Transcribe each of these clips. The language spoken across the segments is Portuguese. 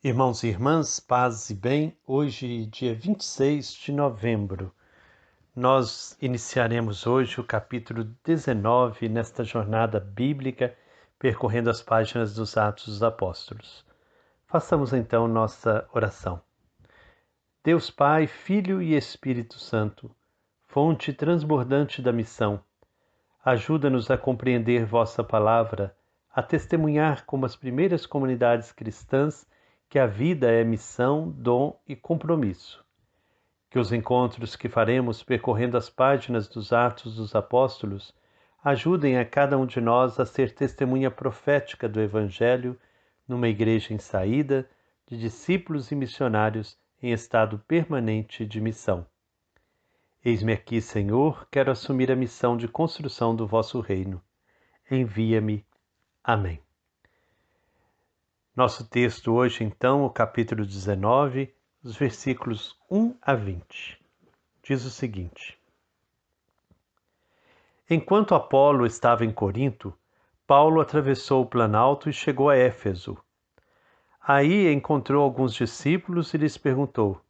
Irmãos e irmãs, paz e bem, hoje, dia 26 de novembro, nós iniciaremos hoje o capítulo 19 nesta jornada bíblica, percorrendo as páginas dos Atos dos Apóstolos. Façamos então nossa oração. Deus Pai, Filho e Espírito Santo, fonte transbordante da missão, ajuda-nos a compreender vossa palavra, a testemunhar como as primeiras comunidades cristãs que a vida é missão, dom e compromisso. Que os encontros que faremos percorrendo as páginas dos Atos dos Apóstolos ajudem a cada um de nós a ser testemunha profética do Evangelho numa igreja em saída, de discípulos e missionários em estado permanente de missão. Eis-me aqui, Senhor, quero assumir a missão de construção do vosso reino. Envia-me. Amém. Nosso texto hoje, então, o capítulo 19, os versículos 1 a 20. Diz o seguinte: Enquanto Apolo estava em Corinto, Paulo atravessou o Planalto e chegou a Éfeso. Aí encontrou alguns discípulos e lhes perguntou: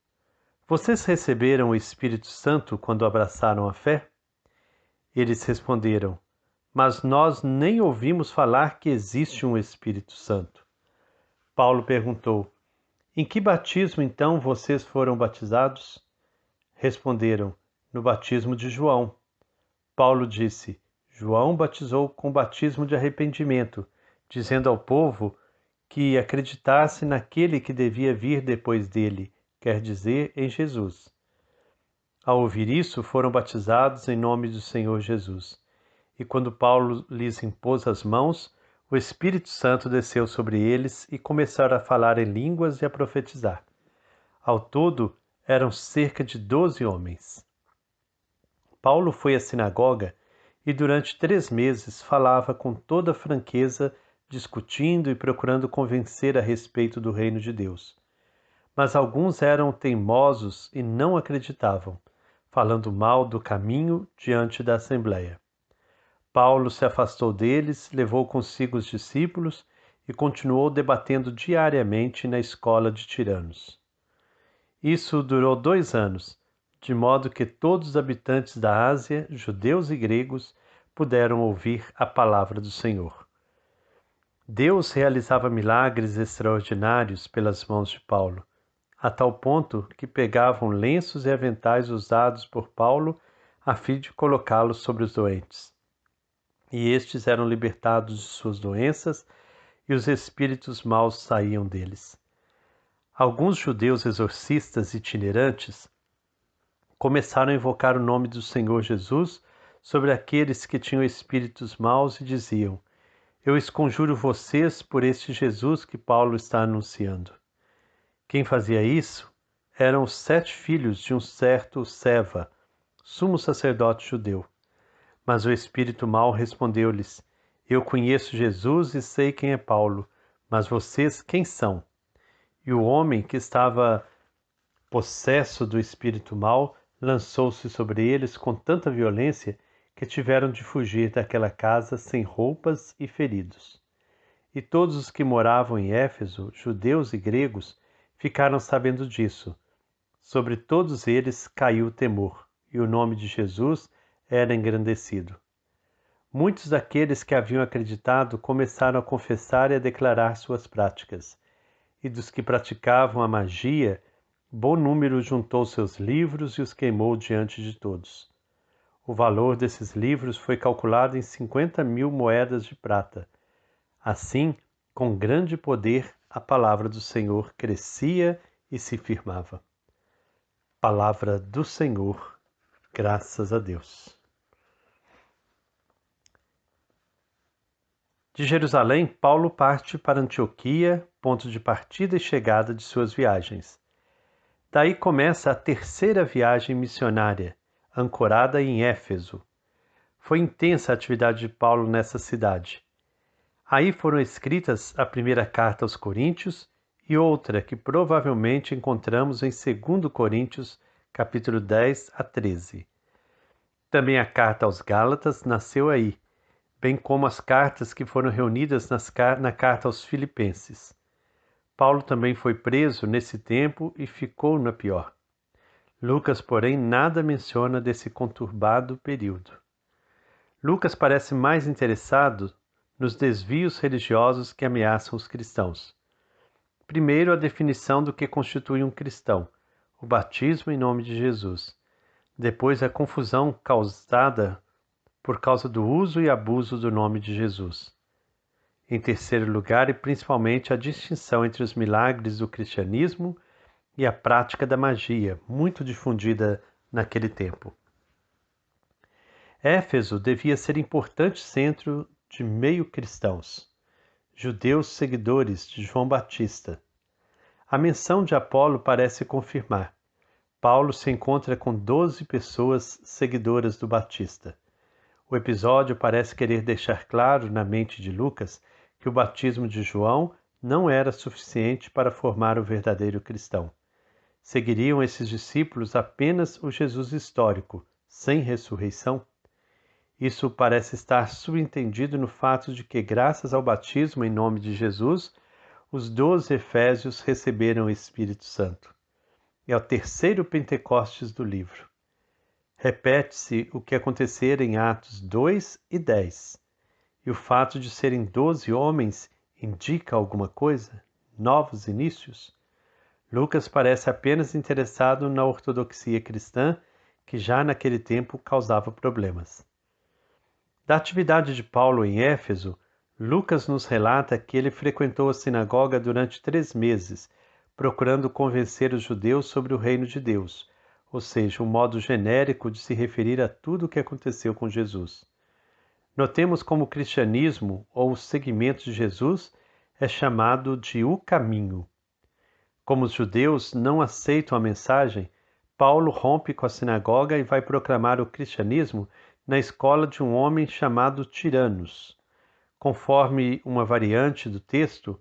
Vocês receberam o Espírito Santo quando abraçaram a fé? Eles responderam: Mas nós nem ouvimos falar que existe um Espírito Santo. Paulo perguntou: Em que batismo então vocês foram batizados? Responderam: No batismo de João. Paulo disse: João batizou com batismo de arrependimento, dizendo ao povo que acreditasse naquele que devia vir depois dele, quer dizer, em Jesus. Ao ouvir isso, foram batizados em nome do Senhor Jesus. E quando Paulo lhes impôs as mãos, o Espírito Santo desceu sobre eles e começaram a falar em línguas e a profetizar. Ao todo, eram cerca de 12 homens. Paulo foi à sinagoga e durante 3 meses falava com toda franqueza, discutindo e procurando convencer a respeito do reino de Deus. Mas alguns eram teimosos e não acreditavam, falando mal do caminho diante da assembleia. Paulo se afastou deles, levou consigo os discípulos e continuou debatendo diariamente na escola de tiranos. Isso durou 2 anos, de modo que todos os habitantes da Ásia, judeus e gregos, puderam ouvir a palavra do Senhor. Deus realizava milagres extraordinários pelas mãos de Paulo, a tal ponto que pegavam lenços e aventais usados por Paulo a fim de colocá-los sobre os doentes. E estes eram libertados de suas doenças e os espíritos maus saíam deles. Alguns judeus exorcistas itinerantes começaram a invocar o nome do Senhor Jesus sobre aqueles que tinham espíritos maus e diziam: Eu esconjuro vocês por este Jesus que Paulo está anunciando. Quem fazia isso eram os 7 filhos de um certo Seva, sumo sacerdote judeu. Mas o espírito mau respondeu-lhes: Eu conheço Jesus e sei quem é Paulo, mas vocês quem são? E o homem que estava possesso do espírito mau lançou-se sobre eles com tanta violência que tiveram de fugir daquela casa sem roupas e feridos. E todos os que moravam em Éfeso, judeus e gregos, ficaram sabendo disso. Sobre todos eles caiu o temor, e o nome de Jesus era engrandecido. Muitos daqueles que haviam acreditado começaram a confessar e a declarar suas práticas. E dos que praticavam a magia, bom número juntou seus livros e os queimou diante de todos. O valor desses livros foi calculado em 50.000 moedas de prata. Assim, com grande poder, a palavra do Senhor crescia e se firmava. Palavra do Senhor, graças a Deus. De Jerusalém, Paulo parte para Antioquia, ponto de partida e chegada de suas viagens. Daí começa a 3ª viagem missionária, ancorada em Éfeso. Foi intensa a atividade de Paulo nessa cidade. Aí foram escritas a primeira carta aos Coríntios e outra que provavelmente encontramos em 2 Coríntios, capítulo 10 a 13. Também a carta aos Gálatas nasceu aí, bem como as cartas que foram reunidas na carta aos Filipenses. Paulo também foi preso nesse tempo e ficou na pior. Lucas, porém, nada menciona desse conturbado período. Lucas parece mais interessado nos desvios religiosos que ameaçam os cristãos. Primeiro, a definição do que constitui um cristão, o batismo em nome de Jesus. Depois, a confusão causada por causa do uso e abuso do nome de Jesus. Em terceiro lugar, e principalmente, a distinção entre os milagres do cristianismo e a prática da magia, muito difundida naquele tempo. Éfeso devia ser importante centro de meio-cristãos, judeus seguidores de João Batista. A menção de Apolo parece confirmar. Paulo se encontra com 12 pessoas seguidoras do Batista. O episódio parece querer deixar claro na mente de Lucas que o batismo de João não era suficiente para formar o verdadeiro cristão. Seguiriam esses discípulos apenas o Jesus histórico, sem ressurreição? Isso parece estar subentendido no fato de que, graças ao batismo em nome de Jesus, os 12 efésios receberam o Espírito Santo. É o terceiro Pentecostes do livro. Repete-se o que acontecera em Atos 2 e 10. E o fato de serem 12 homens indica alguma coisa? Novos inícios? Lucas parece apenas interessado na ortodoxia cristã, que já naquele tempo causava problemas. Da atividade de Paulo em Éfeso, Lucas nos relata que ele frequentou a sinagoga durante 3 meses, procurando convencer os judeus sobre o reino de Deus, ou seja, um modo genérico de se referir a tudo o que aconteceu com Jesus. Notemos como o cristianismo, ou o seguimento de Jesus, é chamado de o caminho. Como os judeus não aceitam a mensagem, Paulo rompe com a sinagoga e vai proclamar o cristianismo na escola de um homem chamado Tiranos. Conforme uma variante do texto,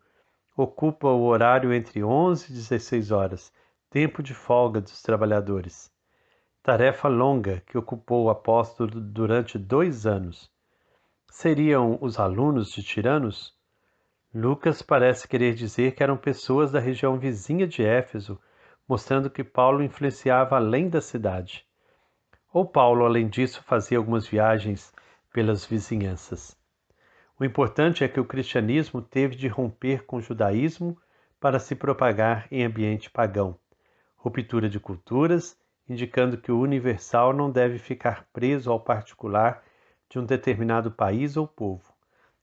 ocupa o horário entre 11 e 16 horas, tempo de folga dos trabalhadores. Tarefa longa que ocupou o apóstolo durante 2 anos. Seriam os alunos de Tiranos? Lucas parece querer dizer que eram pessoas da região vizinha de Éfeso, mostrando que Paulo influenciava além da cidade. Ou Paulo, além disso, fazia algumas viagens pelas vizinhanças. O importante é que o cristianismo teve de romper com o judaísmo para se propagar em ambiente pagão. Ruptura de culturas, indicando que o universal não deve ficar preso ao particular de um determinado país ou povo.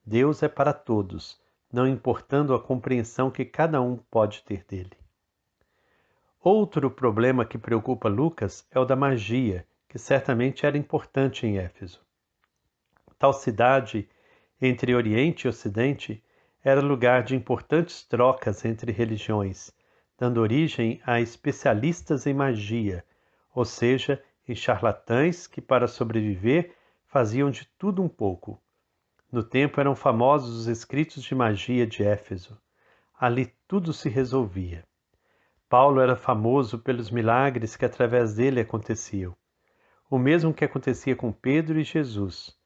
Deus é para todos, não importando a compreensão que cada um pode ter dele. Outro problema que preocupa Lucas é o da magia, que certamente era importante em Éfeso. Tal cidade, entre Oriente e Ocidente, era lugar de importantes trocas entre religiões, dando origem a especialistas em magia, ou seja, em charlatães que, para sobreviver, faziam de tudo um pouco. No tempo eram famosos os escritos de magia de Éfeso. Ali tudo se resolvia. Paulo era famoso pelos milagres que através dele aconteciam. O mesmo que acontecia com Pedro e Jesus.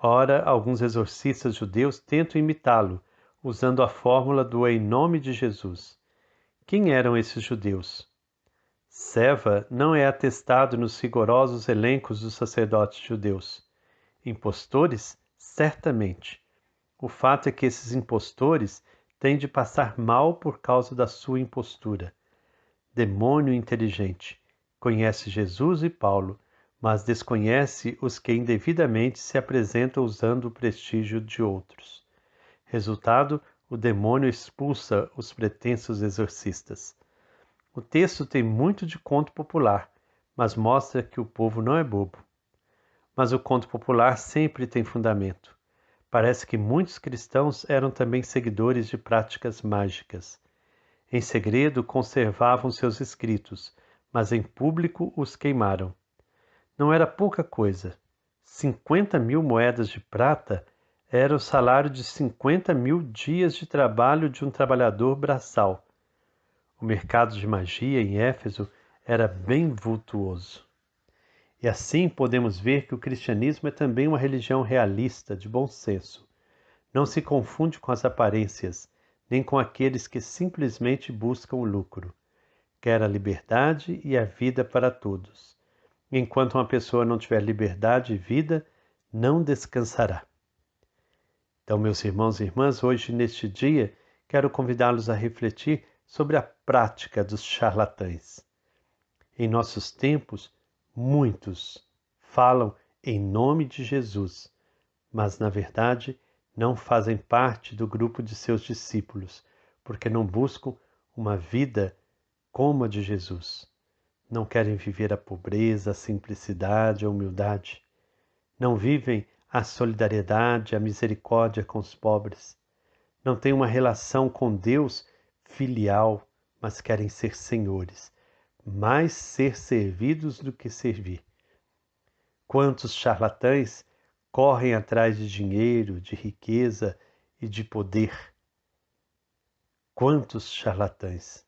Ora, alguns exorcistas judeus tentam imitá-lo, usando a fórmula do em nome de Jesus. Quem eram esses judeus? Seva não é atestado nos rigorosos elencos dos sacerdotes judeus. Impostores? Certamente. O fato é que esses impostores têm de passar mal por causa da sua impostura. Demônio inteligente. Conhece Jesus e Paulo, mas desconhece os que indevidamente se apresentam usando o prestígio de outros. Resultado, o demônio expulsa os pretensos exorcistas. O texto tem muito de conto popular, mas mostra que o povo não é bobo. Mas o conto popular sempre tem fundamento. Parece que muitos cristãos eram também seguidores de práticas mágicas. Em segredo conservavam seus escritos, mas em público os queimaram. Não era pouca coisa. 50.000 moedas de prata era o salário de 50.000 dias de trabalho de um trabalhador braçal. O mercado de magia em Éfeso era bem vultuoso. E assim podemos ver que o cristianismo é também uma religião realista, de bom senso. Não se confunde com as aparências, nem com aqueles que simplesmente buscam o lucro. Quer a liberdade e a vida para todos. Enquanto uma pessoa não tiver liberdade e vida, não descansará. Então, meus irmãos e irmãs, hoje, neste dia, quero convidá-los a refletir sobre a prática dos charlatães. Em nossos tempos, muitos falam em nome de Jesus, mas, na verdade, não fazem parte do grupo de seus discípulos, porque não buscam uma vida como a de Jesus. Não querem viver a pobreza, a simplicidade, a humildade. Não vivem a solidariedade, a misericórdia com os pobres. Não têm uma relação com Deus filial, mas querem ser senhores, mais ser servidos do que servir. Quantos charlatães correm atrás de dinheiro, de riqueza e de poder? Quantos charlatães?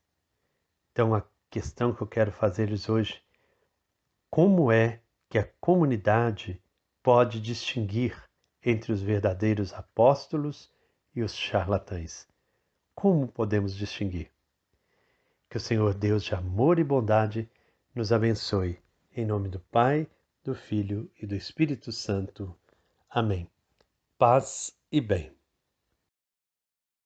Então, a questão que eu quero fazer-lhes hoje: como é que a comunidade pode distinguir entre os verdadeiros apóstolos e os charlatães? Como podemos distinguir? Que o Senhor Deus de amor e bondade nos abençoe. Em nome do Pai, do Filho e do Espírito Santo. Amém. Paz e bem.